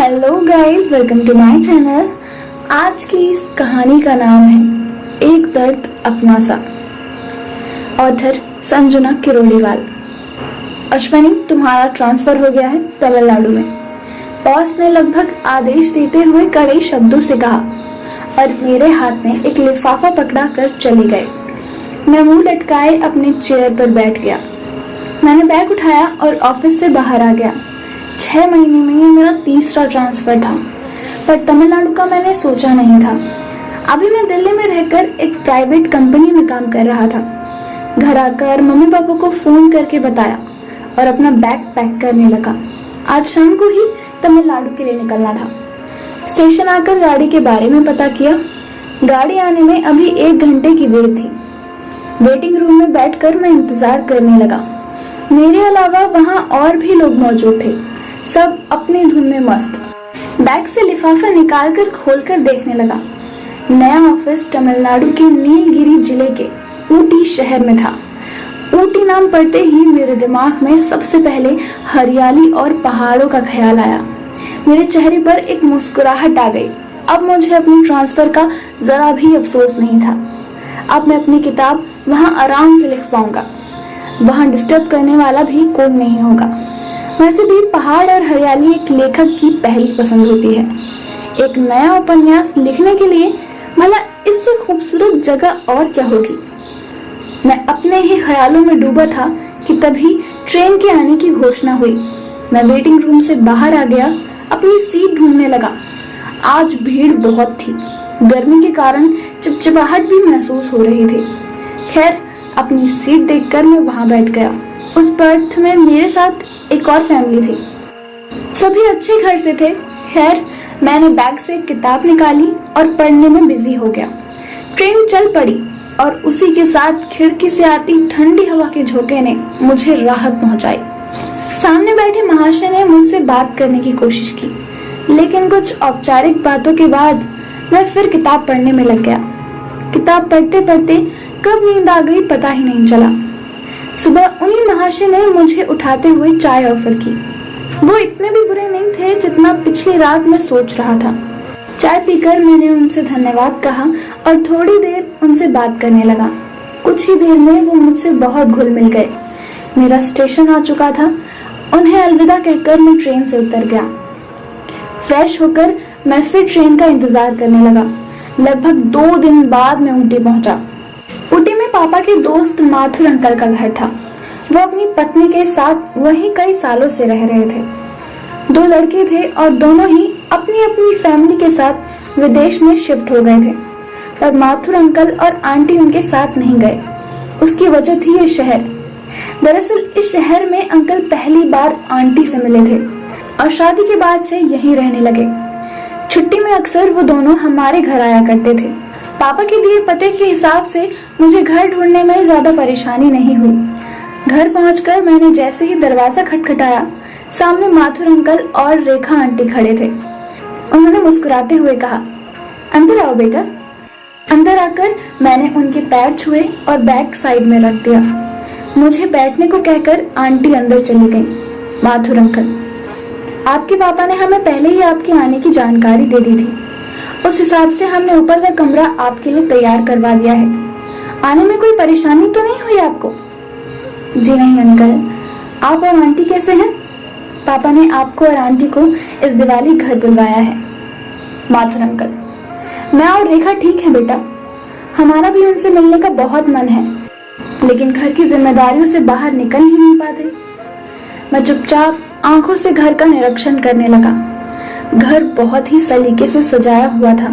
Hello guys, welcome to my channel. आज की इस कहानी का नाम है एक दर्द अपना सा। ऑथर संजना किरोड़ीवाल। अश्वनी, तुम्हारा ट्रांसफर हो गया है तमिलनाडु में, बॉस ने लगभग आदेश देते हुए कड़े शब्दों से कहा और मेरे हाथ में एक लिफाफा पकड़ा कर चले गए। मैं मुंह लटकाए अपने चेयर पर बैठ गया। मैंने बैग उठाया और ऑफिस से बाहर आ गया। 6 महीने में ये मेरा तीसरा ट्रांसफर था, पर तमिलनाडु का मैंने सोचा नहीं था। अभी मैं दिल्ली में रहकर एक प्राइवेट कंपनी में काम कर रहा था। घर आकर मम्मी पापा को फोन करके बताया और अपना बैग पैक करने लगा। आज शाम को ही तमिलनाडु के लिए निकलना था। स्टेशन आकर गाड़ी के बारे में पता किया। गाड़ी आने में अभी 1 घंटे की देर थी। वेटिंग रूम में बैठकर मैं इंतजार करने लगा। मेरे अलावा वहाँ और भी लोग मौजूद थे, सब अपनी धुन में मस्त। बैग से लिफाफा निकालकर खोलकर देखने लगा। नया ऑफिस तमिलनाडु के नीलगिरी जिले के ऊटी शहर में था। ऊटी नाम पढ़ते ही मेरे दिमाग में सबसे पहले हरियाली और पहाड़ों का ख्याल आया। मेरे चेहरे पर एक मुस्कुराहट आ गई। अब मुझे अपने ट्रांसफर का जरा भी अफसोस नहीं था। अब मैं अपनी किताब वहाँ आराम से लिख पाऊंगा। वहाँ डिस्टर्ब करने वाला भी कोई नहीं होगा। वैसे भी पहाड़ और हरियाली एक लेखक की पहली पसंद होती है। एक नया उपन्यास लिखने के लिए भला इससे खूबसूरत जगह और क्या होगी। मैं अपने ही ख्यालों में डूबा था कि तभी ट्रेन के आने की घोषणा हुई। मैं वेटिंग रूम से बाहर आ गया, अपनी सीट ढूंढने लगा। आज भीड़ बहुत थी। गर्मी के कारण चिपचिपाहट भी महसूस हो रही थी। खैर, अपनी सीट देखकर मैं वहां बैठ गया। उस बर्थ में मेरे साथ एक और फैमिली थी। सभी अच्छे घर से थे। खैर, मैंने बैग से एक किताब निकाली और पढ़ने में बिजी हो गया। ट्रेन चल पड़ी और उसी के साथ खिड़की से आती ठंडी हवा के झोंके ने मुझे राहत पहुंचाई। सामने बैठे महाशय ने मुझसे बात करने की कोशिश की, लेकिन कुछ औपचारिक बातों के बाद मैं फिर किताब पढ़ने में लग गया। किताब पढ़ते पढ़ते कब नींद आ गई पता ही नहीं चला। सुबह उन्हीं महाशय ने मुझे उठाते हुए चाय ऑफर की। वो इतने भी बुरे नहीं थे जितना पिछली रात मैं सोच रहा था। चाय पीकर मैंने उनसे धन्यवाद कहा और थोड़ी देर उनसे बात करने लगा। कुछ ही देर में वो मुझसे बहुत घुल मिल गए। मेरा स्टेशन आ चुका था। उन्हें अलविदा कहकर मैं ट्रेन से उतर गया। फ्रेश होकर मैं फिर ट्रेन का इंतजार करने लगा। लगभग 2 दिन बाद मैं ऊटी पहुंचा। ऊटी में पापा के दोस्त माथुर अंकल का घर था। वो अपनी पत्नी के साथ वहीं कई सालों से रह रहे थे। 2 लड़के थे और दोनों ही अपनी अपनी फैमिली के साथ विदेश में शिफ्ट हो गए थे, पर माथुर अंकल और आंटी उनके साथ नहीं गए। उसकी वजह थी ये शहर। दरअसल इस शहर में अंकल पहली बार आंटी से मिले थे और शादी के बाद से यहीं रहने लगे। छुट्टी में अक्सर वो दोनों हमारे घर आया करते थे। पापा के दिए पते के हिसाब से मुझे घर ढूंढने में ज्यादा परेशानी नहीं हुई। घर पहुंचकर मैंने जैसे ही दरवाजा खटखटाया, सामने माथुर अंकल और रेखा आंटी खड़े थे। उन्होंने मुस्कुराते हुए कहा, अंदर आओ बेटा। अंदर आकर मैंने उनके पैर छुए और बैग साइड में रख दिया। मुझे बैठने को कहकर आंटी अंदर चली गई। माथुर अंकल, आपके पापा ने हमें पहले ही आपके आने की जानकारी दे दी थी। उस हिसाब से हमने ऊपर का कमरा आपके लिए तैयार करवा दिया है। आने में कोई परेशानी तो नहीं हुई आपको? जी नहीं अंकल। आप और आंटी कैसे हैं? पापा ने आपको और आंटी को इस दिवाली घर बुलवाया है। माथुर अंकल, मैं और रेखा ठीक है बेटा। हमारा भी उनसे मिलने का बहुत मन है, लेकिन घर की जिम्मेदारियों से बाहर निकल ही नहीं पाते। मैं चुपचाप आंखों से घर का निरीक्षण करने लगा। घर बहुत ही सलीके से सजाया हुआ था।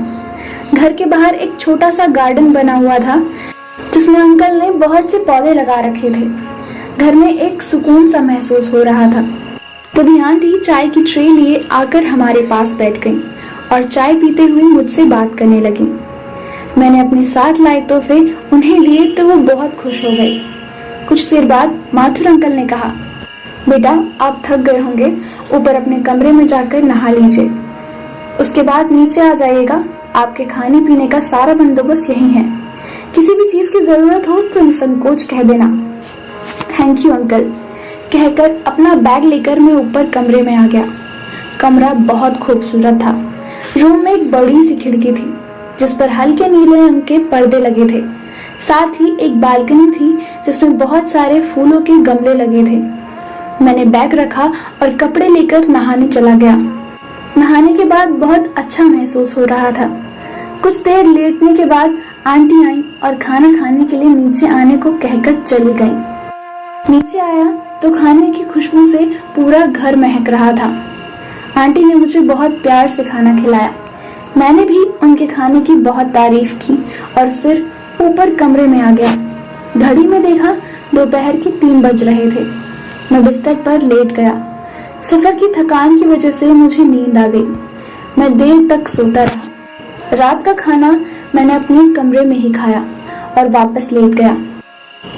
घर के बाहर एक छोटा सा गार्डन बना हुआ था, जिसमें अंकल ने बहुत से पौधे लगा रखे थे। घर में एक सुकून सा महसूस हो रहा था। तभी आंटी चाय की ट्रे लिए आकर हमारे पास बैठ गई और चाय पीते हुए मुझसे बात करने लगी। मैंने अपने साथ लाए तोहफे उन्हें लिए तो वो बहुत खुश हो गई। कुछ देर बाद माथुर अंकल ने कहा, बेटा आप थक गए होंगे, ऊपर अपने कमरे में जाकर नहा लीजिए। उसके बाद नीचे आ जाइएगा। आपके खाने पीने का सारा बंदोबस्त यही है। किसी भी चीज की जरूरत हो तो निसंकोच कह देना। थैंक यू अंकल, कहकर अपना बैग लेकर मैं ऊपर कमरे में आ गया। कमरा बहुत खूबसूरत था। रूम में एक बड़ी सी खिड़की थी जिस पर हल्के नीले रंग के पर्दे लगे थे। साथ ही एक बालकनी थी जिसमें बहुत सारे फूलों के गमले लगे थे। मैंने बैग रखा और कपड़े लेकर नहाने चला गया। नहाने के बाद बहुत अच्छा महसूस हो रहा था। कुछ देर लेटने के बाद आंटी आई और खाना खाने के लिए नीचे आने को कहकर चली गई। नीचे आया तो खाने की खुशबू से पूरा घर महक रहा था। आंटी ने मुझे बहुत प्यार से खाना खिलाया। मैंने भी उनके खाने की बहुत तारीफ की और फिर ऊपर कमरे में आ गया। घड़ी में देखा दोपहर के 3 बज रहे थे। मैं बिस्तर पर लेट गया। सफर की थकान की वजह से मुझे नींद आ गई। मैं देर तक सोता रहा। रात का खाना मैंने अपने कमरे में ही खाया और वापस लेट गया।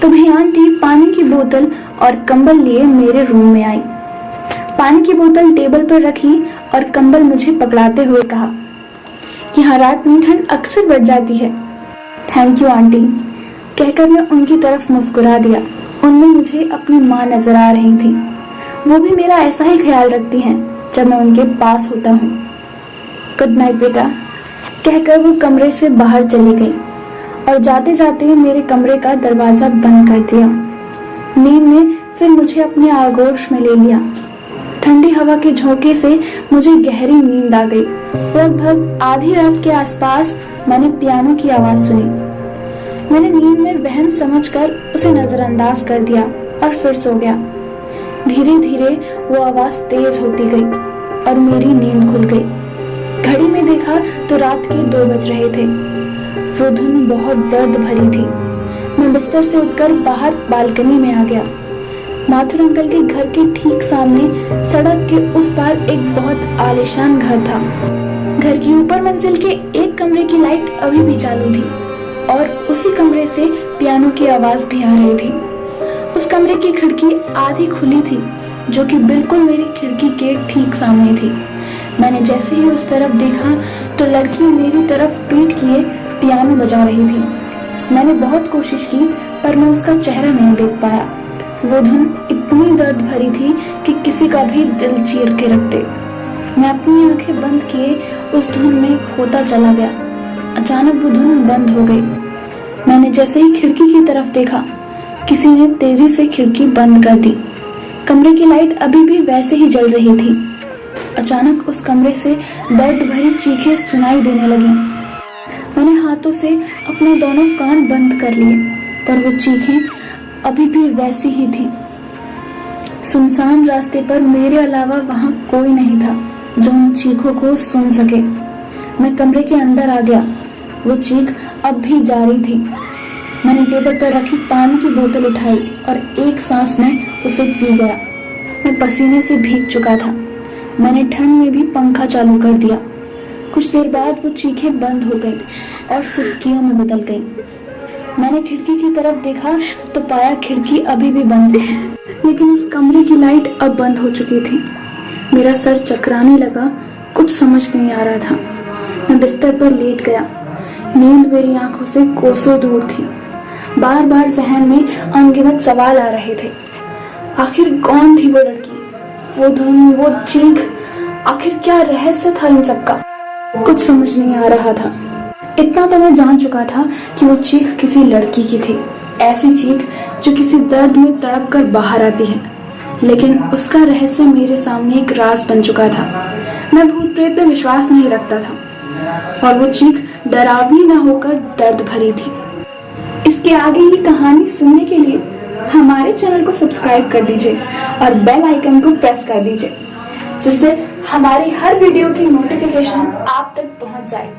तभी आंटी पानी की बोतल और कंबल लिए मेरे रूम में आई। पानी की बोतल टेबल पर रखी और कंबल मुझे पकड़ाते हुए कहा, यहाँ रात में ठंड अक्सर बढ़ जाती है। थैंक यू आंटी, कहकर मैं उनकी तरफ मुस्कुरा दिया। उनमें मुझे अपनी माँ नजर आ रही थी। वो भी मेरा ऐसा ही ख्याल रखती हैं जब मैं उनके पास होता हूँ। गुड नाइट बेटा, कहकर वो कमरे से बाहर चली गई और जाते जाते मेरे कमरे का दरवाजा बंद कर दिया। नींद ने फिर मुझे अपने आगोश में ले लिया। ठंडी हवा के झोंके से मुझे गहरी नींद आ गई। लगभग आधी रात के आसपास मैंने पियानो की आवाज सुनी। मैंने नींद में वहम समझकर उसे नजरअंदाज कर दिया और फिर सो गया। धीरे धीरे वो आवाज तेज होती गई और मेरी नींद खुल गई। घड़ी में देखा तो रात के 2 बज रहे थे। वो धुन बहुत दर्द भरी थी। मैं बिस्तर से उठकर बाहर बालकनी में आ गया। माथुर अंकल के घर के ठीक सामने सड़क के उस पार एक बहुत आलीशान घर था। घर की ऊपर मंजिल के एक कमरे की लाइट अभी भी चालू थी और उसी कमरे से पियानो की आवाज भी आ रही थी। उस कमरे की खिड़की आधी खुली थी जो कि बिल्कुल मेरी खिड़की के ठीक सामने थी। मैंने जैसे ही उस तरफ देखा तो लड़की मेरी तरफ पीठ किए पियानो बजा रही थी। मैंने बहुत कोशिश की पर मैं उसका चेहरा नहीं देख पाया। वो धुन इतनी दर्द भरी थी कि किसी का भी दिल चीर के रख दे। मैं अपनी आंखें बंद किए उस धुन में खोता चला गया। अचानक वो धुन बंद हो गई। मैंने जैसे ही खिड़की की तरफ देखा, किसी ने तेजी से खिड़की बंद कर दी। कमरे की लाइट अभी भी वैसे ही जल रही थी। अचानक उस कमरे से दर्द भरी चीखें सुनाई देने लगी। मैंने हाथों से अपने दोनों कान बंद कर लिए पर वो चीखें अभी भी वैसी ही थी। सुनसान रास्ते पर मेरे अलावा वहां कोई नहीं था जो उन चीखों को सुन सके। मैं कमरे के अंदर आ गया। वो चीख अब भी जारी थी। मैंने टेबल पर रखी पानी की बोतल उठाई और एक सांस में उसे पी गया। मैं पसीने से भीग चुका था। मैंने ठंड में भी पंखा चालू कर दिया। कुछ देर बाद वो चीखें बंद हो गई और सिसकियों में बदल गई। मैंने खिड़की की तरफ देखा तो पाया खिड़की अभी भी बंद थी, लेकिन उस कमरे की लाइट अब बंद हो चुकी थी। मेरा सर चकराने लगा। कुछ समझ नहीं आ रहा था। मैं बिस्तर पर लेट गया। नींद मेरी आंखों से कोसों दूर थी। बार बार जहन में अनगिनत सवाल आ रहे थे। आखिर कौन थी वो लड़की, वो धुन, वो चीख? आखिर क्या रहस्य था इन सबका? कुछ समझ नहीं आ रहा था। इतना तो मैं जान चुका था कि वो चीख किसी लड़की की थी। ऐसी चीख जो किसी दर्द में तड़प कर बाहर आती है, लेकिन उसका रहस्य मेरे सामने एक राज बन चुका था। मैं भूत प्रेत में विश्वास नहीं रखता था और वो चीख डरावनी न होकर दर्द भरी थी। इसके आगे की कहानी सुनने के लिए हमारे चैनल को सब्सक्राइब कर दीजिए और बेल आइकन को प्रेस कर दीजिए, जिससे हमारी हर वीडियो की नोटिफिकेशन आप तक पहुंच जाए।